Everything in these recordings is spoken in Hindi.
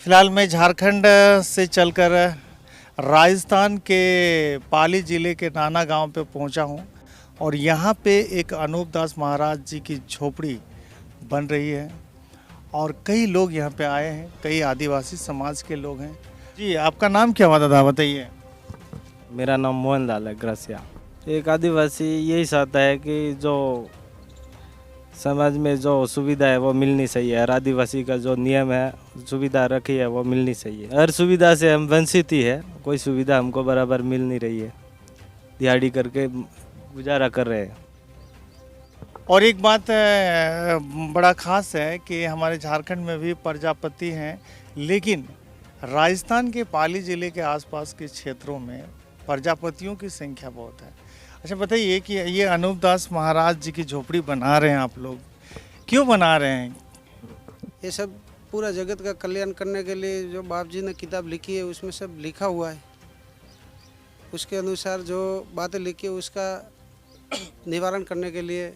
फिलहाल मैं झारखंड से चलकर राजस्थान के पाली ज़िले के नाना गांव पे पहुंचा हूं और यहां पे एक अनूप दास महाराज जी की झोपड़ी बन रही है और कई लोग यहां पे आए हैं, कई आदिवासी समाज के लोग हैं। जी, आपका नाम क्या हुआ दादा, बताइए। मेरा नाम मोहन लाल है ग्रसिया। एक आदिवासी यही चाहता है कि जो समाज में जो सुविधा है वो मिलनी चाहिए। हर आदिवासी का जो नियम है, सुविधा रखी है वो मिलनी चाहिए। हर सुविधा से हम वंचित ही है, कोई सुविधा हमको बराबर मिल नहीं रही है। दिहाड़ी करके गुजारा कर रहे हैं। और एक बात बड़ा खास है कि हमारे झारखंड में भी प्रजापति हैं, लेकिन राजस्थान के पाली ज़िले के आसपास के क्षेत्रों में प्रजापतियों की संख्या बहुत है। अच्छा बताइए कि ये अनूप दास महाराज जी की झोपड़ी बना रहे हैं आप लोग, क्यों बना रहे हैं? ये सब पूरा जगत का कल्याण करने के लिए जो बाप जी ने किताब लिखी है उसमें सब लिखा हुआ है। उसके अनुसार जो बातें लिखी है उसका निवारण करने के लिए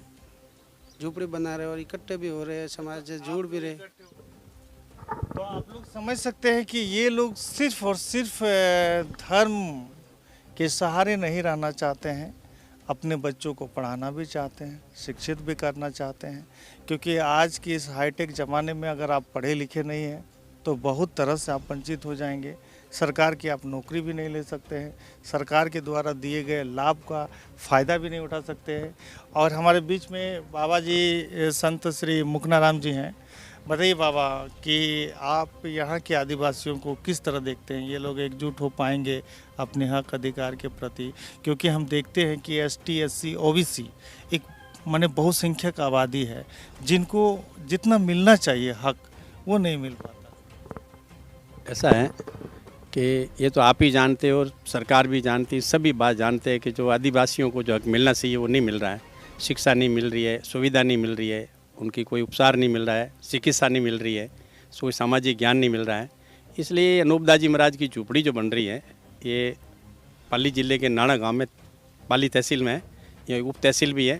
झोपड़ी बना रहे और इकट्ठे भी हो रहे हैं, समाज से जुड़ भी रहे। तो आप लोग समझ सकते हैं कि ये लोग सिर्फ और सिर्फ धर्म के सहारे नहीं रहना चाहते हैं, अपने बच्चों को पढ़ाना भी चाहते हैं, शिक्षित भी करना चाहते हैं। क्योंकि आज की इस हाईटेक ज़माने में अगर आप पढ़े लिखे नहीं हैं तो बहुत तरह से आप वंचित हो जाएंगे। सरकार की आप नौकरी भी नहीं ले सकते हैं, सरकार के द्वारा दिए गए लाभ का फ़ायदा भी नहीं उठा सकते हैं। और हमारे बीच में बाबा जी संत श्री मुकनाराम जी हैं। बताइए बाबा कि आप यहाँ के आदिवासियों को किस तरह देखते हैं? ये लोग एकजुट हो पाएंगे अपने हक अधिकार के प्रति? क्योंकि हम देखते हैं कि एसटी, एससी, ओबीसी एक माने बहुसंख्यक आबादी है, जिनको जितना मिलना चाहिए हक वो नहीं मिल पाता। ऐसा है कि ये तो आप ही जानते हो और सरकार भी जानती है, सभी बात जानते हैं कि जो आदिवासियों को जो हक मिलना चाहिए वो नहीं मिल रहा है। शिक्षा नहीं मिल रही है, सुविधा नहीं मिल रही है, उनकी कोई उपचार नहीं मिल रहा है, चिकित्सा नहीं मिल रही है, कोई सामाजिक ज्ञान नहीं मिल रहा है। इसलिए अनूप दास जी महाराज की झोपड़ी जो बन रही है ये पाली ज़िले के नाना गांव में, पाली तहसील में है, ये उप तहसील भी है।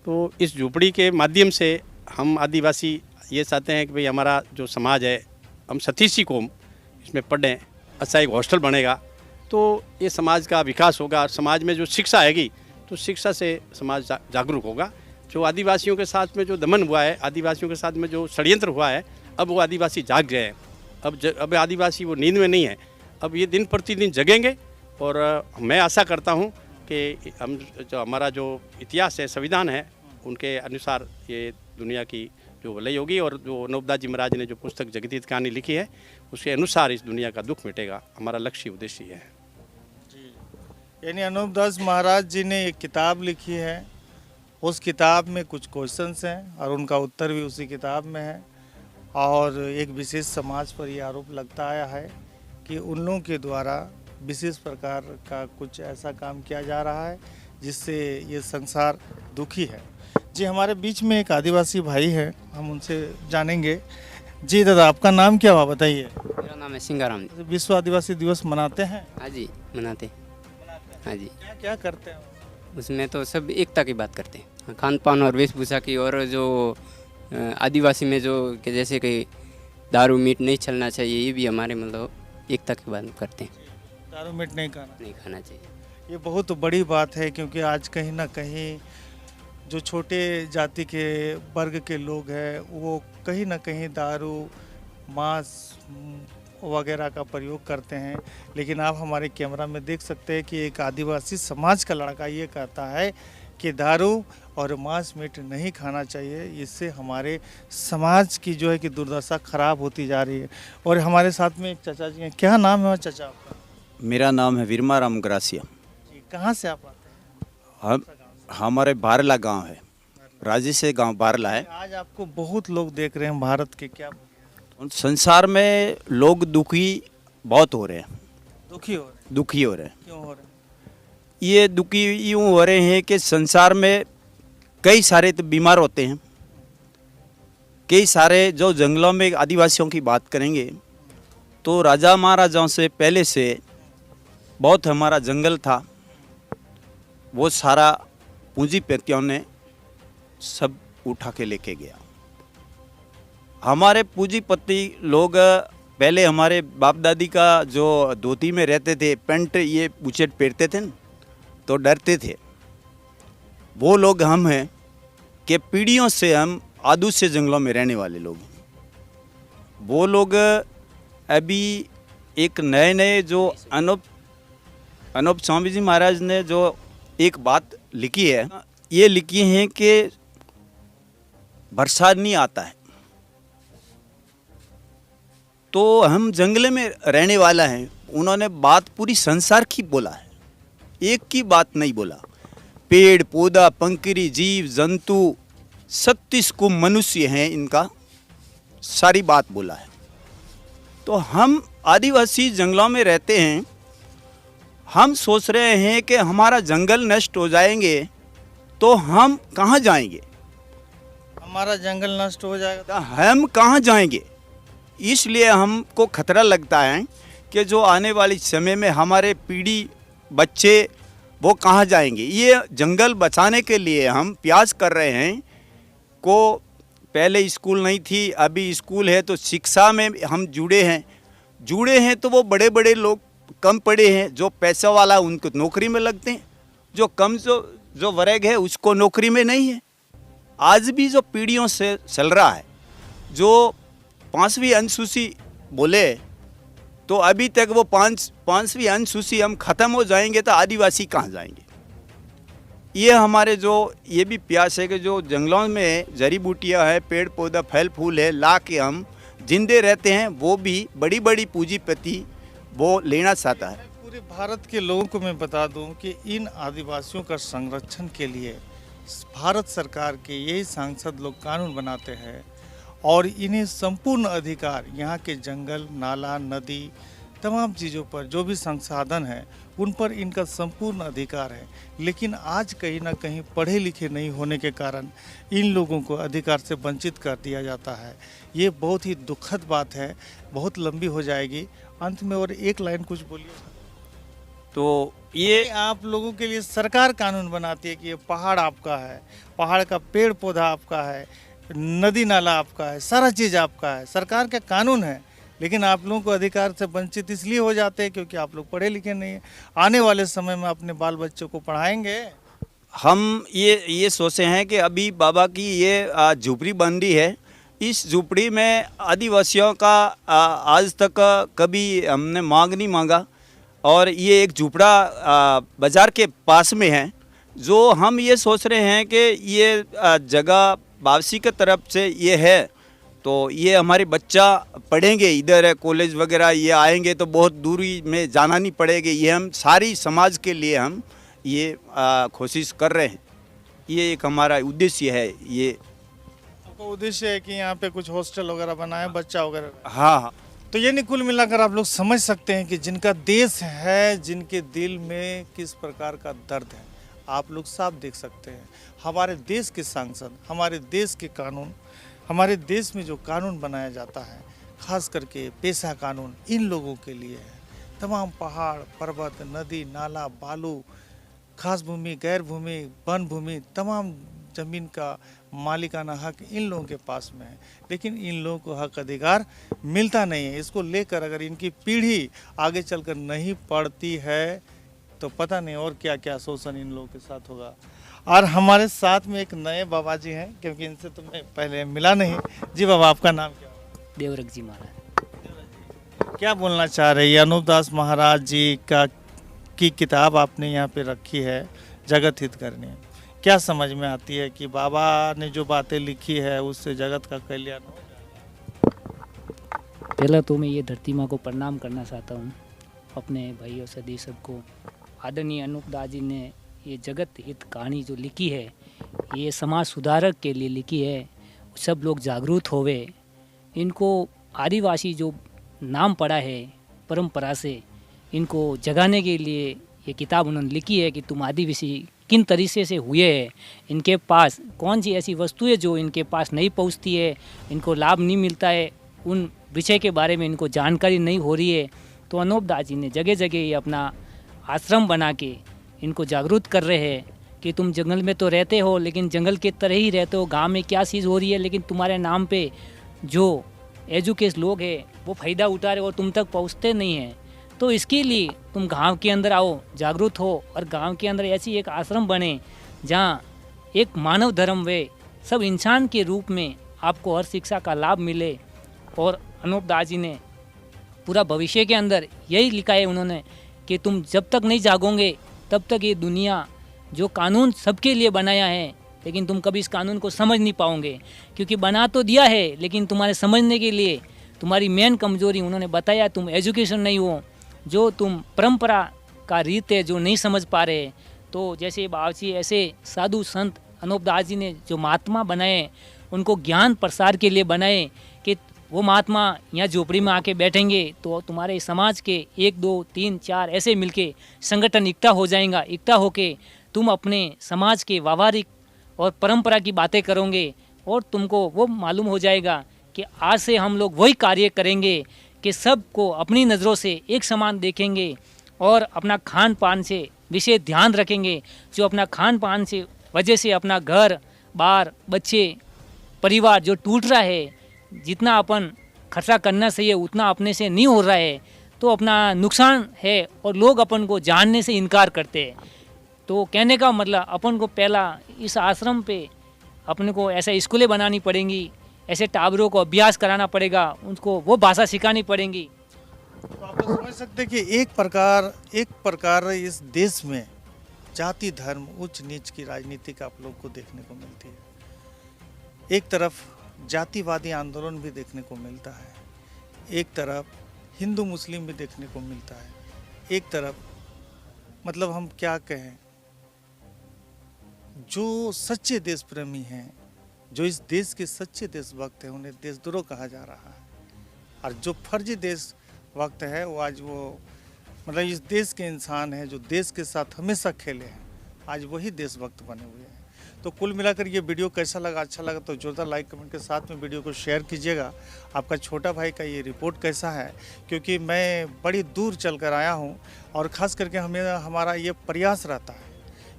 तो इस झोपड़ी के माध्यम से हम आदिवासी ये चाहते हैं कि भाई हमारा जो समाज है, हम सतीशी कौम इसमें पढ़ें, अच्छा एक हॉस्टल बनेगा तो ये समाज का विकास होगा। समाज में जो शिक्षा आएगी तो शिक्षा से समाज जागरूक होगा। जो आदिवासियों के साथ में जो दमन हुआ है, आदिवासियों के साथ में जो षड्यंत्र हुआ है, अब वो आदिवासी जाग गए हैं। अब आदिवासी वो नींद में नहीं है, अब ये दिन प्रतिदिन जगेंगे। और मैं आशा करता हूँ कि हम जो हमारा जो इतिहास है, संविधान है, उनके अनुसार ये दुनिया की जो भलाई होगी। और जो अनूप दास जी महाराज ने जो पुस्तक जगदीत कहानी लिखी है उसके अनुसार इस दुनिया का दुख मिटेगा। हमारा लक्ष्य उद्देश्य है। यानी अनूप दास महाराज जी ने एक किताब लिखी है, उस किताब में कुछ क्वेश्चंस हैं और उनका उत्तर भी उसी किताब में है। और एक विशेष समाज पर यह आरोप लगता आया है कि उन लोगों के द्वारा विशेष प्रकार का कुछ ऐसा काम किया जा रहा है जिससे ये संसार दुखी है। जी, हमारे बीच में एक आदिवासी भाई है, हम उनसे जानेंगे। जी दादा, आपका नाम क्या हुआ, बताइए। मेरा नाम है सिंगाराम। विश्व आदिवासी दिवस मनाते हैं? हाँ जी, मनाते। हाँ जी। क्या क्या करते हैं उसमें तो सब एकता की बात करते हैं, खान पान और वेशभूषा की। और जो आदिवासी में जो कि जैसे कि दारू मीट नहीं चलना चाहिए, ये भी हमारे मतलब एकता की बात करते हैं। दारू मीट नहीं खाना चाहिए। ये बहुत बड़ी बात है, क्योंकि आज कहीं ना कहीं जो छोटे जाति के वर्ग के लोग हैं वो कहीं ना कहीं दारू, मांस वगैरह का प्रयोग करते हैं। लेकिन आप हमारे कैमरा में देख सकते हैं कि एक आदिवासी समाज का लड़का ये कहता है कि दारू और मांस मीट नहीं खाना चाहिए, इससे हमारे समाज की जो है कि दुर्दशा खराब होती जा रही है। और हमारे साथ में एक चाचा जी हैं। क्या नाम है चाचा आपका? मेरा नाम है वीरमाराम ग्रासिया। जी, कहाँ से आप आते हैं? हमारे बारला गांव है, राजी से गांव बारला है। आज आपको बहुत लोग देख रहे हैं भारत के, क्या संसार में लोग दुखी बहुत हो रहे हैं। दुखी हो रहे हैं? दुखी हो रहे हैं। क्यों हो रहे हैं? ये दुखी यूँ हो रहे हैं कि संसार में कई सारे तो बीमार होते हैं, कई सारे जो जंगलों में आदिवासियों की बात करेंगे तो राजा महाराजाओं से पहले से बहुत हमारा जंगल था, वो सारा पूंजीपतियों ने सब उठा के लेके गया। हमारे पूंजीपति लोग पहले हमारे बाप दादी का जो धोती में रहते थे, पैंट ये बुशर्ट पहनते थे न, तो डरते थे। वो लोग हम हैं कि पीढ़ियों से हम आदू से जंगलों में रहने वाले लोग हैं। वो लोग अभी एक नए नए जो अनूप स्वामी जी महाराज ने जो एक बात लिखी है, ये लिखी है कि बरसात नहीं आता है तो हम जंगल में रहने वाला हैं। उन्होंने बात पूरी संसार की बोला है, एक की बात नहीं बोला। पेड़ पौधा पंखरी जीव जंतु 36 को मनुष्य हैं, इनका सारी बात बोला है। तो हम आदिवासी जंगलों में रहते हैं, हम सोच रहे हैं कि हमारा जंगल नष्ट हो जाएंगे तो हम कहाँ जाएंगे, हमारा जंगल नष्ट हो जाएगा तो हम कहाँ जाएंगे। इसलिए हमको खतरा लगता है कि जो आने वाली समय में हमारे पीढ़ी बच्चे वो कहाँ जाएंगे। ये जंगल बचाने के लिए हम प्रयास कर रहे हैं। को पहले स्कूल नहीं थी, अभी स्कूल है, तो शिक्षा में हम जुड़े हैं तो वो बड़े बड़े लोग कम पढ़े हैं, जो पैसा वाला उनको नौकरी में लगते हैं, जो कम जो वर्ग है उसको नौकरी में नहीं है। आज भी जो पीढ़ियों से चल रहा है, जो 5वीं अनुसूची बोले तो अभी तक वो 5वीं अनुसूची हम ख़त्म हो जाएंगे तो आदिवासी कहाँ जाएंगे। ये हमारे जो ये भी प्रयास है कि जो जंगलों में जड़ी बूटियाँ है, पेड़ पौधा फल फूल है, ला के हम जिंदे रहते हैं, वो भी बड़ी बड़ी पूंजीपति वो लेना चाहता है। पूरे भारत के लोगों को मैं बता दूं कि इन आदिवासियों का संरक्षण के लिए भारत सरकार के यही सांसद लोग कानून बनाते हैं और इन्हें संपूर्ण अधिकार यहाँ के जंगल नाला नदी तमाम चीज़ों पर जो भी संसाधन है उन पर इनका संपूर्ण अधिकार है। लेकिन आज कहीं ना कहीं पढ़े लिखे नहीं होने के कारण इन लोगों को अधिकार से वंचित कर दिया जाता है। ये बहुत ही दुखद बात है, बहुत लंबी हो जाएगी। अंत में और एक लाइन कुछ बोलिए। तो ये आप लोगों के लिए सरकार कानून बनाती है कि ये पहाड़ आपका है, पहाड़ का पेड़ पौधा आपका है, नदी नाला आपका है, सारा चीज़ आपका है, सरकार का कानून है। लेकिन आप लोगों को अधिकार से वंचित इसलिए हो जाते हैं क्योंकि आप लोग पढ़े लिखे नहीं हैं। आने वाले समय में अपने बाल बच्चों को पढ़ाएंगे। हम ये सोचे हैं कि अभी बाबा की ये झुपड़ी बंदी है, इस झुपड़ी में आदिवासियों का आज तक कभी हमने मांग नहीं मांगा और ये एक झुपड़ा बाज़ार के पास में है। जो हम ये सोच रहे हैं कि ये जगह वापसी की तरफ से ये है तो ये हमारे बच्चा पढ़ेंगे, इधर कॉलेज वगैरह ये आएंगे तो बहुत दूरी में जाना नहीं पड़ेगी। ये हम सारी समाज के लिए हम ये कोशिश कर रहे हैं। ये एक हमारा उद्देश्य है। ये आपका उद्देश्य है कि यहाँ पे कुछ हॉस्टल वगैरह बनाए बच्चा वगैरह। हाँ। तो ये नहीं, कुल मिलाकर आप लोग समझ सकते हैं कि जिनका देश है, जिनके दिल में किस प्रकार का दर्द है, आप लोग साफ देख सकते हैं। हमारे देश के सांसद, हमारे देश के कानून, हमारे देश में जो कानून बनाया जाता है, खास करके पेशा कानून इन लोगों के लिए है। तमाम पहाड़ पर्वत नदी नाला बालू, खास भूमि गैर भूमि वन भूमि, तमाम ज़मीन का मालिकाना हक इन लोगों के पास में है। लेकिन इन लोगों को हक अधिकार मिलता नहीं है। इसको लेकर अगर इनकी पीढ़ी आगे चलकर नहीं पढ़ती है तो पता नहीं और क्या क्या शोषण इन लोगों के साथ होगा। और हमारे साथ में एक नए बाबा जी हैं, क्योंकि इनसे तो मैं पहले मिला नहीं। जी बाबा, आपका नाम क्या होगा? देवरख जी महाराज। क्या बोलना चाह रहे हैं? अनूप दास महाराज जी की किताब आपने यहाँ पे रखी है, जगत हित करनी। क्या समझ में आती है कि बाबा ने जो बातें लिखी है उससे जगत का कल्याण हो जाए? पहला तो मैं ये धरती माँ को प्रणाम करना चाहता हूँ, अपने भाइयों सदी सबको। आदरणीय अनूप दास जी ने ये जगत हित कहानी जो लिखी है, ये समाज सुधारक के लिए लिखी है। सब लोग जागरूक होवे। इनको आदिवासी जो नाम पड़ा है परंपरा से, इनको जगाने के लिए ये किताब उन्होंने लिखी है कि तुम आदिवासी किन तरीके से हुए हैं, इनके पास कौन सी ऐसी वस्तुएं जो इनके पास नहीं पहुंचती है, इनको लाभ नहीं मिलता है, उन विषय के बारे में इनको जानकारी नहीं हो रही है। तो अनूप दास जी ने जगह जगह ये अपना आश्रम बना के इनको जागरूक कर रहे हैं कि तुम जंगल में तो रहते हो लेकिन जंगल के तरह ही रहते हो, गांव में क्या चीज़ हो रही है, लेकिन तुम्हारे नाम पे जो एजुकेट लोग हैं वो फ़ायदा उठा रहे और तुम तक पहुंचते नहीं हैं। तो इसके लिए तुम गांव के अंदर आओ, जागरूक हो और गांव के अंदर ऐसी एक आश्रम बने जहां एक मानव धर्म वे सब इंसान के रूप में आपको हर शिक्षा का लाभ मिले। और अनूप दास जी ने पूरा भविष्य के अंदर यही लिखा है उन्होंने कि तुम जब तक नहीं जागोगे तब तक ये दुनिया जो कानून सबके लिए बनाया है, लेकिन तुम कभी इस कानून को समझ नहीं पाओगे, क्योंकि बना तो दिया है लेकिन तुम्हारे समझने के लिए तुम्हारी मेन कमजोरी उन्होंने बताया, तुम एजुकेशन नहीं हो, जो तुम परंपरा का रीत है जो नहीं समझ पा रहे। तो जैसे बाबूजी ऐसे साधु संत अनूप दास जी ने जो महात्मा बनाए, उनको ज्ञान प्रसार के लिए बनाए कि वो महात्मा यहाँ झोपड़ी में आके बैठेंगे तो तुम्हारे समाज के 1 2 3 4 ऐसे मिलके संगठन इकट्ठा हो जाएगा। इकट्ठा होके तुम अपने समाज के व्यावहारिक और परंपरा की बातें करोगे और तुमको वो मालूम हो जाएगा कि आज से हम लोग वही कार्य करेंगे कि सबको अपनी नज़रों से एक समान देखेंगे और अपना खान पान से विशेष ध्यान रखेंगे। जो अपना खान पान से वजह से अपना घर बार बच्चे परिवार जो टूट रहा है, जितना अपन खर्चा करना चाहिए उतना अपने से नहीं हो रहा है, तो अपना नुकसान है और लोग अपन को जानने से इनकार करते हैं। तो कहने का मतलब अपन को पहला इस आश्रम पे अपने को ऐसा स्कूलें बनानी पड़ेंगी, ऐसे टाबरों को अभ्यास कराना पड़ेगा, उनको वो भाषा सिखानी पड़ेंगी। तो आप लोग समझ सकते हैं कि एक प्रकार इस देश में जाति धर्म उच्च नीच की राजनीति का आप लोग को देखने को मिलती है। एक तरफ जातिवादी आंदोलन भी देखने को मिलता है, एक तरफ हिंदू मुस्लिम भी देखने को मिलता है, एक तरफ मतलब हम क्या कहें, जो सच्चे देश प्रेमी हैं, जो इस देश के सच्चे देशभक्त हैं, उन्हें देशद्रोह कहा जा रहा है। और जो फर्जी देशभक्त है वो आज वो मतलब इस देश के इंसान हैं जो देश के साथ हमेशा खेले हैं, आज वही देशभक्त बने हुए हैं। तो कुल मिलाकर ये वीडियो कैसा लगा, अच्छा लगा तो जोरदार लाइक कमेंट के साथ में वीडियो को शेयर कीजिएगा। आपका छोटा भाई का ये रिपोर्ट कैसा है, क्योंकि मैं बड़ी दूर चल कर आया हूँ और ख़ास करके हमारा ये प्रयास रहता है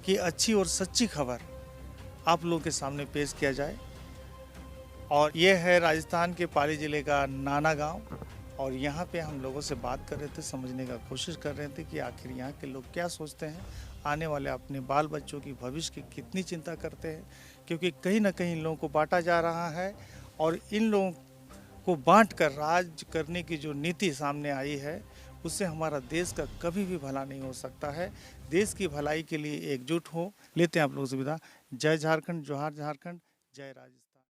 कि अच्छी और सच्ची खबर आप लोगों के सामने पेश किया जाए। और ये है राजस्थान के पाली ज़िले का नाना गांव, और यहाँ पे हम लोगों से बात कर रहे थे, समझने का कोशिश कर रहे थे कि आखिर यहाँ के लोग क्या सोचते हैं, आने वाले अपने बाल बच्चों की भविष्य की कितनी चिंता करते हैं। क्योंकि कहीं ना कहीं इन लोगों को बांटा जा रहा है और इन लोगों को बांट कर राज करने की जो नीति सामने आई है उससे हमारा देश का कभी भी भला नहीं हो सकता है। देश की भलाई के लिए एकजुट हो। लेते हैं आप लोगों से विदा। जय झारखंड, जोहार झारखंड, जय राजस्थान।